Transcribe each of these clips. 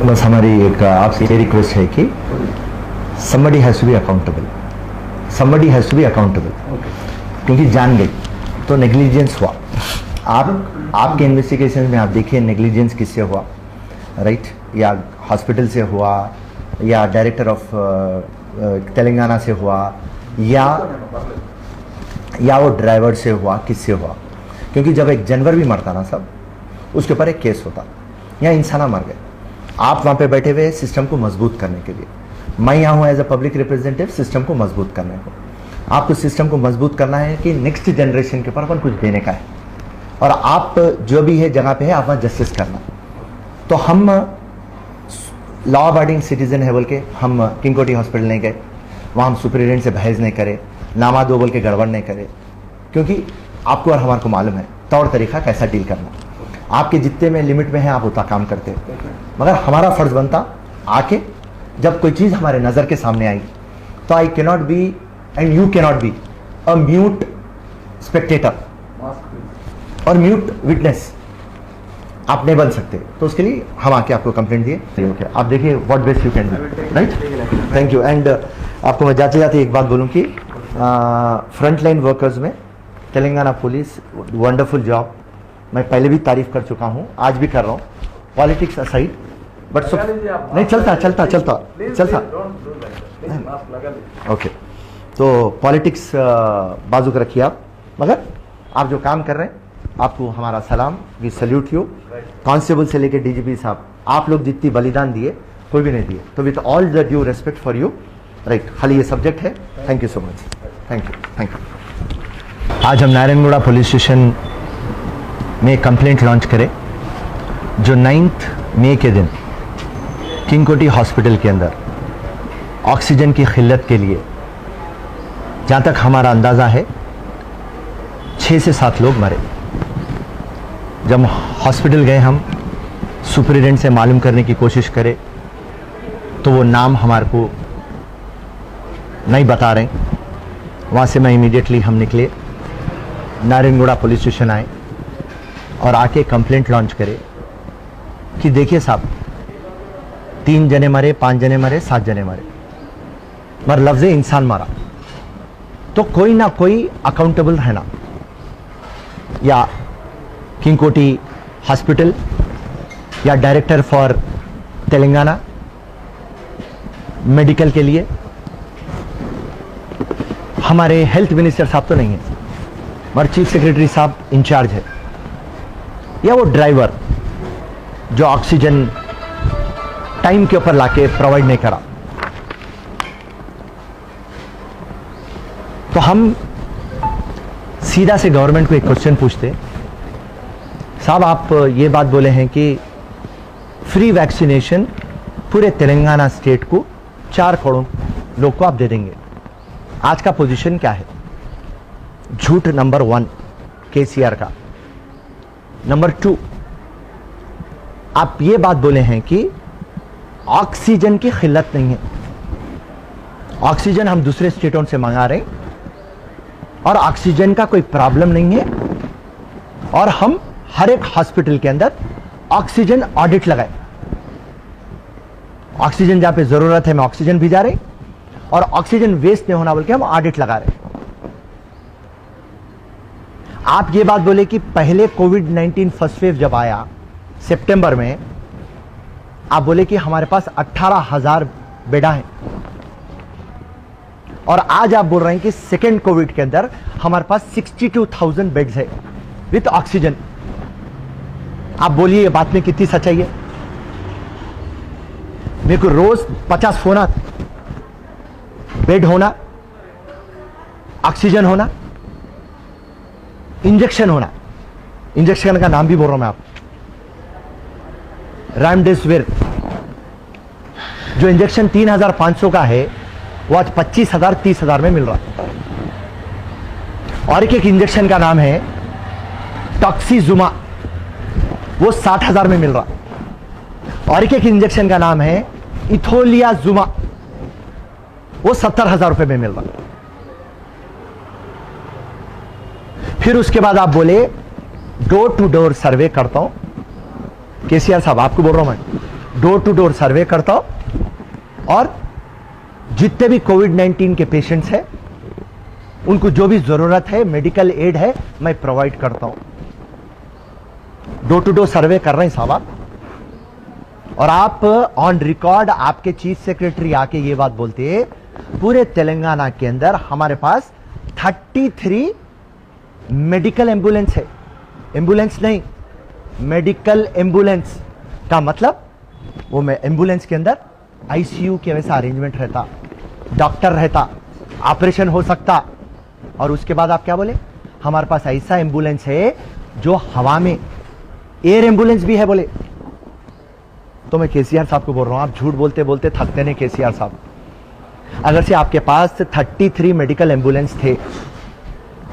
बस हमारी एक आपसे ये रिक्वेस्ट है कि somebody has to be accountable, somebody has to be accountable, क्योंकि जान गई तो नेग्लिजेंस हुआ। आपके इन्वेस्टिगेशन में आप देखिए नेग्लिजेंस किससे हुआ, राइट? या हॉस्पिटल से हुआ, या डायरेक्टर ऑफ तेलंगाना से हुआ, या वो ड्राइवर से हुआ, किससे हुआ? क्योंकि जब एक जानवर भी मरता ना सब, उसके ऊपर एक केस होता। यहाँ इंसान मर गए, आप वहाँ पे बैठे हुए सिस्टम को मजबूत करने के लिए, मैं यहाँ हूँ as a public representative system को मजबूत करने को। आपको सिस्टम को मजबूत करना है कि नेक्स्ट जनरेशन के ऊपर अपन कुछ देने का है, और आप जो भी है जगह पे है आप वहाँ जस्टिस करना। तो हम लॉ अबाइडिंग सिटीजन है बोल के हम किंग कोटी हॉस्पिटल नहीं गए, वहाँ हम सुपरिटेंडेंट से बहस नहीं करे, नामा दो बोल के गड़बड़ नहीं करे, क्योंकि आपको और हमारे को मालूम है तौर तरीका कैसा डील करना। आपके जितने में लिमिट में है आप उतना काम करते, मगर हमारा फर्ज बनता आके जब कोई चीज़ हमारे नज़र के सामने आई तो I cannot be and you cannot be a mute Spectator और म्यूट विटनेस आप नहीं बन सकते। तो उसके लिए हम आके आपको कंप्लेंट दिए, ओके आप देखिए what best you can do, right? Thank you. And आपको मैं जाते जाते एक बात बोलूँ कि फ्रंट लाइन वर्कर्स में तेलंगाना पुलिस वंडरफुल जॉब, मैं पहले भी तारीफ कर चुका हूँ, आज भी कर रहा हूँ, पॉलिटिक्स असाइड, बट नहीं चलता। ओके, तो पॉलिटिक्स बाजू को रखिए आप, मगर आप जो काम कर रहे हैं आपको हमारा सलाम, वी सल्यूट यू। कांस्टेबल से लेकर डीजीपी साहब, आप लोग जितनी बलिदान दिए कोई भी नहीं दिए, तो with all the due respect for you, right? खाली ये सब्जेक्ट है। Thank you so much, thank you. आज हम नारायणगुड़ा पुलिस स्टेशन में कंप्लेंट लॉन्च करें, जो 9 मई के दिन किंग कोटी हॉस्पिटल के अंदर ऑक्सीजन की किल्लत के लिए, जहाँ तक हमारा अंदाज़ा है 6 से 7 लोग मरे। जब हॉस्पिटल गए हम सुपरिटेंडेंट से मालूम करने की कोशिश करें तो वो नाम हमारे को नहीं बता रहे। वहाँ से मैं इमीडिएटली हम निकले, नारायणगुड़ा पुलिस स्टेशन आए और आके कंप्लेंट लॉन्च करे कि देखिए साहब 3 जने मरे, 5 जने मरे, 7 जने मरे, मगर लफ्ज़ इंसान मारा, तो कोई ना कोई अकाउंटेबल रहना। या किंग कोटी हॉस्पिटल या डायरेक्टर फॉर तेलंगाना मेडिकल के लिए हमारे हेल्थ मिनिस्टर साहब तो नहीं है, मगर चीफ सेक्रेटरी साहब इंचार्ज है, या वो ड्राइवर जो ऑक्सीजन टाइम के ऊपर लाके प्रोवाइड नहीं करा। तो हम सीधा से गवर्नमेंट को एक क्वेश्चन पूछते, साहब आप ये बात बोले हैं कि फ्री वैक्सीनेशन पूरे तेलंगाना स्टेट को 4 करोड़ लोग को आप दे देंगे, आज का पोजीशन क्या है? झूठ नंबर 1 केसीआर का। नंबर 2, आप ये बात बोले हैं कि ऑक्सीजन की किल्लत नहीं है, ऑक्सीजन हम दूसरे स्टेटों से मंगा रहे हैं और ऑक्सीजन का कोई प्रॉब्लम नहीं है, और हम हर एक हॉस्पिटल के अंदर ऑक्सीजन ऑडिट लगाए, ऑक्सीजन जहां पे जरूरत है मैं ऑक्सीजन भिजा रहे, और ऑक्सीजन वेस्ट नहीं होना बोल के हम ऑडिट लगा रहे। आप ये बात बोले कि पहले कोविड-19 फर्स्ट वेव जब आया सितंबर में, आप बोले कि हमारे पास 18,000 बेडा है, और आज आप बोल रहे हैं कि सेकेंड कोविड के अंदर हमारे पास 62,000 बेड्स है विथ ऑक्सीजन। आप बोलिए ये बात में कितनी सच्चाई है? मेरे को रोज 50 फोन आते, बेड होना, ऑक्सीजन होना, इंजेक्शन होना, इंजेक्शन का नाम भी बोल रहा हूं मैं आप, रेमडेसिविर जो इंजेक्शन 3,500 का है वो आज 25,000 30,000 में मिल रहा है, और एक इंजेक्शन का नाम है टॉक्सीजुमा, वो 60,000 में मिल रहा, और एक इंजेक्शन का नाम है इथोलियाजुमा, वो 70,000 रुपए में मिल रहा। फिर उसके बाद आप बोले डोर टू डोर सर्वे करता हूं, केसीआर साहब आपको बोल रहा हूं मैं, डोर टू डोर सर्वे करता हूं और जितने भी कोविड-19 के पेशेंट्स हैं उनको जो भी जरूरत है, मेडिकल एड है, मैं प्रोवाइड करता हूं। डोर टू डोर सर्वे कर रहे हैं साहब आप। और आप ऑन रिकॉर्ड आपके चीफ सेक्रेटरी आके ये बात बोलते हैं, पूरे तेलंगाना के अंदर हमारे पास 33 मेडिकल एम्बुलेंस है। एम्बुलेंस नहीं, मेडिकल एम्बुलेंस का मतलब वो में एम्बुलेंस के अंदर आईसीयू के वैसा अरेंजमेंट रहता, डॉक्टर रहता, ऑपरेशन हो सकता। और उसके बाद आप क्या बोले, हमारे पास ऐसा एम्बुलेंस है जो हवा में, एयर एम्बुलेंस भी है बोले। तो मैं केसीआर साहब को बोल रहा हूं, आप झूठ बोलते बोलते थकते नहीं केसीआर साहब। अगर से आपके पास 33 मेडिकल एम्बुलेंस थे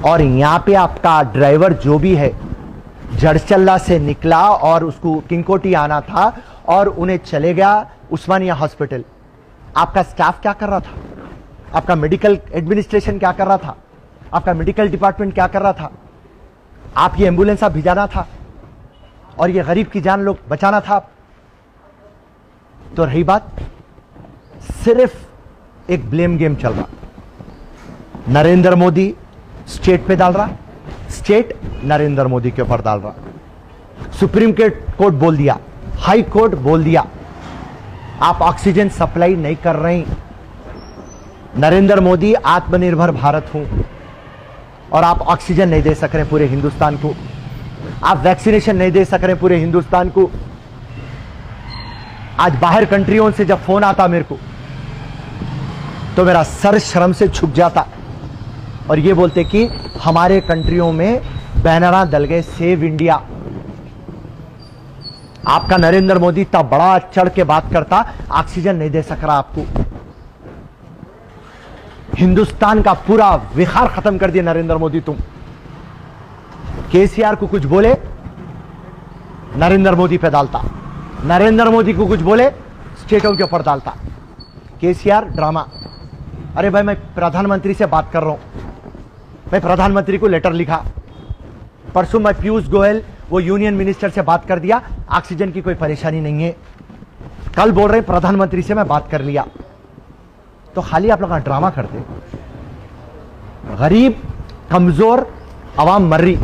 और यहां पे आपका ड्राइवर जो भी है जड़चल्ला से निकला और उसको किंगकोटी आना था और उन्हें चले गया उस्मानिया हॉस्पिटल, आपका स्टाफ क्या कर रहा था? आपका मेडिकल एडमिनिस्ट्रेशन क्या कर रहा था? आपका मेडिकल डिपार्टमेंट क्या कर रहा था? आप ये एम्बुलेंस आप भिजाना था और ये गरीब की जान लोग बचाना था। तो रही बात, सिर्फ एक ब्लेम गेम चल रहा। नरेंद्र मोदी स्टेट पे डाल रहा, स्टेट नरेंद्र मोदी के ऊपर डाल रहा। सुप्रीम कोर्ट बोल दिया, हाई कोर्ट बोल दिया, आप ऑक्सीजन सप्लाई नहीं कर रहे। नरेंद्र मोदी आत्मनिर्भर भारत हूं और आप ऑक्सीजन नहीं दे सक रहे पूरे हिंदुस्तान को, आप वैक्सीनेशन नहीं दे सक रहे पूरे हिंदुस्तान को। आज बाहर कंट्रियों से जब फोन आता मेरे को तो मेरा सर शर्म से झुक जाता और ये बोलते कि हमारे कंट्रियों में बैनरा दल गए सेव इंडिया। आपका नरेंद्र मोदी तब बड़ा चढ़ के बात करता, ऑक्सीजन नहीं दे सक रहा आपको। हिंदुस्तान का पूरा विखार खत्म कर दिया नरेंद्र मोदी तुम। केसीआर को कुछ बोले नरेंद्र मोदी पे डालता, नरेंद्र मोदी को कुछ बोले स्टेटों के ऊपर डालता। केसीआर ड्रामा। अरे भाई मैं प्रधानमंत्री से बात कर रहा हूं, मैं प्रधानमंत्री को लेटर लिखा। परसों मैं पीयूष गोयल वो यूनियन मिनिस्टर से बात कर दिया, ऑक्सीजन की कोई परेशानी नहीं है। कल बोल रहे प्रधानमंत्री से मैं बात कर लिया। तो खाली आप लोग ड्रामा करते, गरीब कमजोर आवाम मर रही।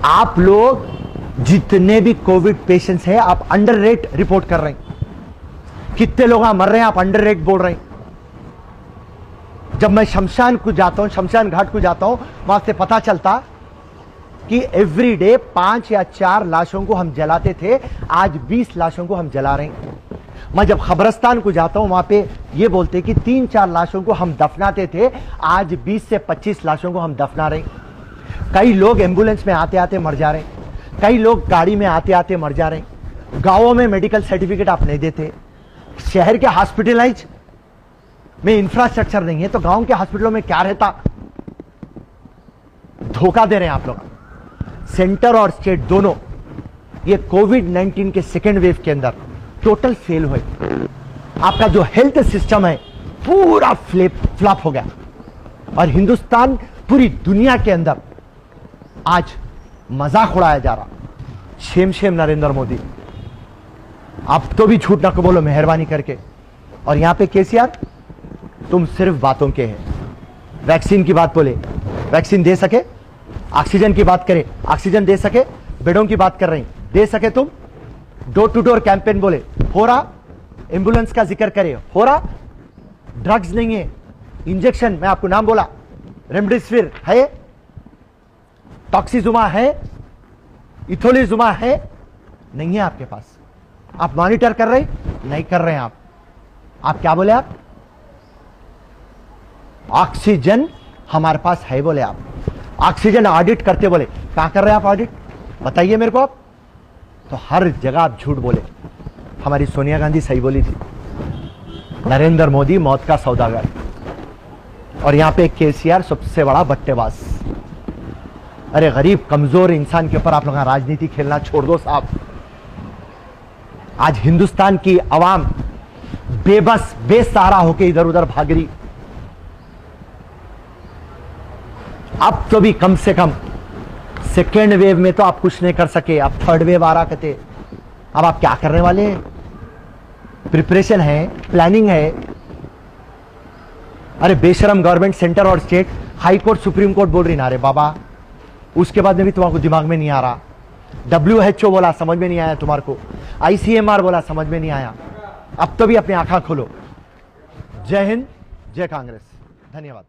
आप लोग जितने भी कोविड पेशेंट्स हैं आप अंडर रेट रिपोर्ट कर रहे हैं। कितने लोग मर रहे हैं आप अंडर रेट बोल रहे हैं। जब मैं शमशान को जाता हूं, शमशान घाट को जाता हूं, वहां से पता चलता कि एवरी डे 5 या 4 लाशों को हम जलाते थे, आज 20 लाशों को हम जला रहे हैं। मैं जब खबरस्तान को जाता हूं वहां पे ये बोलते कि 3-4 लाशों को हम दफनाते थे, आज 20 से 25 लाशों को हम दफना रहे हैं। कई लोग एम्बुलेंस में आते आते मर जा रहे हैं, कई लोग गाड़ी में आते आते मर जा रहे हैं। गांवों में मेडिकल सर्टिफिकेट आप नहीं देते। शहर के हॉस्पिटलाइज में इंफ्रास्ट्रक्चर नहीं है तो गांव के हॉस्पिटलों में क्या रहता? धोखा दे रहे हैं आप लोग। सेंटर और स्टेट दोनों ये कोविड-19 के सेकेंड वेव के अंदर टोटल फेल हुए। आपका जो हेल्थ सिस्टम है पूरा फ्लॉप हो गया और हिंदुस्तान पूरी दुनिया के अंदर आज मजाक उड़ाया जा रहा। शेम शेम नरेंद्र मोदी, आप तो भी झूठ ना को बोलो मेहरबानी करके। और यहां पे केसीआर तुम सिर्फ बातों के हैं। वैक्सीन की बात बोले, वैक्सीन दे सके, ऑक्सीजन की बात करे, ऑक्सीजन दे सके, बेडों की बात कर रहे हैं, दे सके तुम। डोर टू डोर कैंपेन बोले, हो रहा। एम्बुलेंस का जिक्र करे, हो रहा। ड्रग्स नहीं है, इंजेक्शन मैं आपको नाम बोला, रेमडेसिविर है, टॉक्सीजुमा है, इथोलिजुमा है, नहीं है आपके पास। आप मॉनिटर कर रहे नहीं कर रहे हैं आप क्या बोले? आप ऑक्सीजन हमारे पास है बोले। आप ऑक्सीजन ऑडिट करते बोले, क्या कर रहे हैं आप ऑडिट? बताइए मेरे को आप। तो हर जगह आप झूठ बोले। हमारी सोनिया गांधी सही बोली थी, नरेंद्र मोदी मौत का सौदागर। और यहां पे केसीआर सबसे बड़ा बट्टेबाज। अरे गरीब कमजोर इंसान के ऊपर आप लोग राजनीति खेलना छोड़ दो साहब। आज हिंदुस्तान की आवाम बेबस बेसहारा होकर इधर उधर भाग रही। अब तो भी कम से कम सेकेंड वेव में तो आप कुछ नहीं कर सके, अब थर्ड वेव आ रहा कहते। अब आप क्या करने वाले हैं? प्रिपरेशन है, प्लानिंग है। अरे बेशरम गवर्नमेंट, सेंटर और state, high court, supreme court बोल रही ना, अरे बाबा उसके बाद में भी तुम्हारे दिमाग में नहीं आ रहा। WHO बोला, समझ में नहीं आया तुम्हारे को। ICMR बोला, समझ में नहीं आया। अब तो भी अपनी आंखें खोलो। जय हिंद, जय कांग्रेस। धन्यवाद।